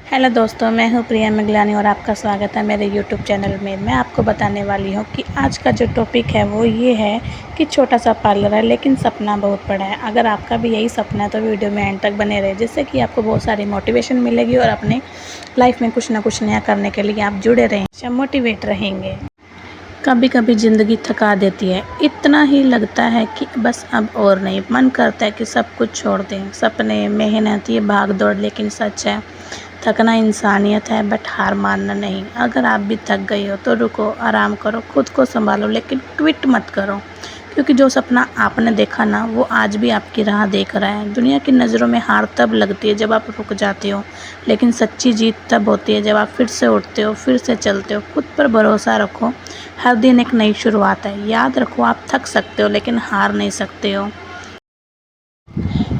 Hello दोस्तों, मैं हूँ प्रिया मिगलानी और आपका स्वागत है मेरे यूट्यूब चैनल में। मैं आपको बताने वाली हूँ कि आज का जो टॉपिक है वो ये है कि छोटा सा पार्लर है लेकिन सपना बहुत बड़ा है। अगर आपका भी यही सपना है तो वीडियो में एंड तक बने रहे, जिससे कि आपको बहुत सारी मोटिवेशन मिलेगी और अपने लाइफ में कुछ ना कुछ नया करने के लिए आप जुड़े रहें, मोटिवेट रहेंगे। कभी कभी ज़िंदगी थका देती है, इतना ही लगता है कि बस अब और नहीं, मन करता है कि सब कुछ छोड़ दें। सपने, मेहनत, ये भाग दौड़, लेकिन सच है थकना इंसानियत है, बट हार मानना नहीं। अगर आप भी थक गई हो तो रुको, आराम करो, खुद को संभालो, लेकिन क्विट मत करो। क्योंकि जो सपना आपने देखा ना, वो आज भी आपकी राह देख रहा है। दुनिया की नज़रों में हार तब लगती है जब आप रुक जाते हो, लेकिन सच्ची जीत तब होती है जब आप फिर से उठते हो, फिर से चलते हो। खुद पर भरोसा रखो, हर दिन एक नई शुरुआत है। याद रखो, आप थक सकते हो लेकिन हार नहीं सकते हो।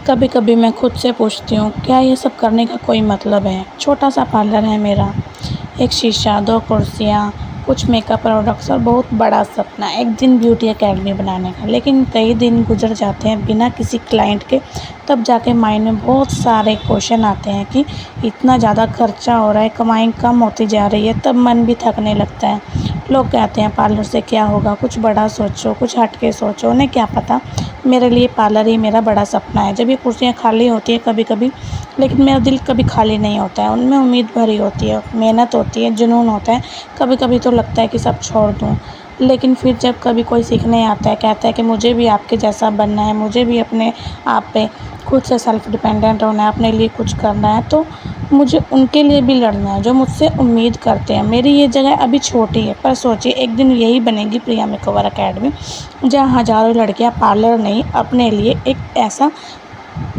कभी कभी मैं खुद से पूछती हूँ, क्या ये सब करने का कोई मतलब है? छोटा सा पार्लर है मेरा, एक शीशा, 2 कुर्सियाँ, कुछ मेकअप प्रोडक्ट्स और बहुत बड़ा सपना, एक दिन ब्यूटी एकेडमी बनाने का। लेकिन कई दिन गुजर जाते हैं बिना किसी क्लाइंट के, तब जाके माइंड में बहुत सारे क्वेश्चन आते हैं कि इतना ज़्यादा खर्चा हो रहा है, कमाई कम होती जा रही है। तब मन भी थकने लगता है। लोग कहते हैं पार्लर से क्या होगा, कुछ बड़ा सोचो, कुछ हट के सोचो। उन्हें क्या पता, मेरे लिए पार्लर ही मेरा बड़ा सपना है। जब ये कुर्सियाँ खाली होती है कभी कभी, लेकिन मेरा दिल कभी खाली नहीं होता है। उनमें उम्मीद भरी होती है, मेहनत होती है, जुनून होता है। कभी कभी तो लगता है कि सब छोड़ दूँ, लेकिन फिर जब कभी कोई सीखने आता है, कहता है कि मुझे भी आपके जैसा बनना है, मुझे भी अपने आप पे खुद से सेल्फ डिपेंडेंट होना है, अपने लिए कुछ करना है, तो मुझे उनके लिए भी लड़ना है जो मुझसे उम्मीद करते हैं। मेरी ये जगह अभी छोटी है, पर सोचिए एक दिन यही बनेगी प्रिया मेकओवर एकेडमी, जहाँ हज़ारों लड़कियाँ पार्लर नहीं, अपने लिए एक ऐसा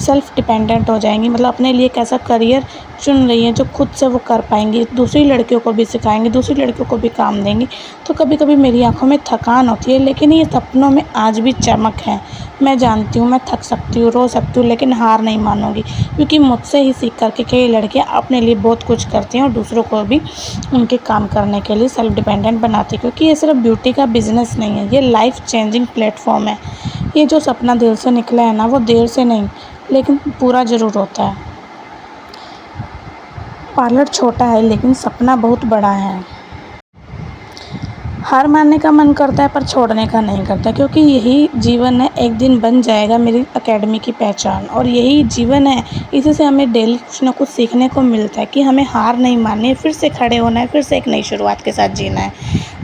सेल्फ डिपेंडेंट हो जाएंगी, मतलब अपने लिए एक ऐसा करियर चुन रही हैं जो खुद से वो कर पाएंगी, दूसरी लड़कियों को भी सिखाएंगी, दूसरी लड़कियों को भी काम देंगी। तो कभी कभी मेरी आंखों में थकान होती है, लेकिन ये सपनों में आज भी चमक है। मैं जानती हूँ मैं थक सकती हूँ, रो सकती हूँ, लेकिन हार नहीं मानूंगी, क्योंकि मुझसे ही सीख करके कई लड़कियाँ अपने लिए बहुत कुछ करती हैं और दूसरों को भी उनके काम करने के लिए सेल्फ डिपेंडेंट बनाती है। क्योंकि ये सिर्फ ब्यूटी का बिजनेस नहीं है, ये लाइफ चेंजिंग प्लेटफॉर्म है। ये जो सपना दिल से निकला है ना, वो देर से नहीं लेकिन पूरा ज़रूर होता है। पार्लर छोटा है लेकिन सपना बहुत बड़ा है। हार मानने का मन करता है पर छोड़ने का नहीं करता, क्योंकि यही जीवन है। एक दिन बन जाएगा मेरी एकेडमी की पहचान, और यही जीवन है। इसी से हमें डेली कुछ ना कुछ सीखने को मिलता है कि हमें हार नहीं माननी है, फिर से खड़े होना है, फिर से एक नई शुरुआत के साथ जीना है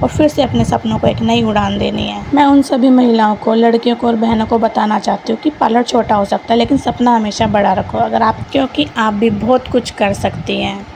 और फिर से अपने सपनों को एक नई उड़ान देनी है। मैं उन सभी महिलाओं को, लड़कियों को और बहनों को बताना चाहती हूँ कि पार्लर छोटा हो सकता है लेकिन सपना हमेशा बड़ा रखो। अगर आप, क्योंकि आप भी बहुत कुछ कर सकती हैं।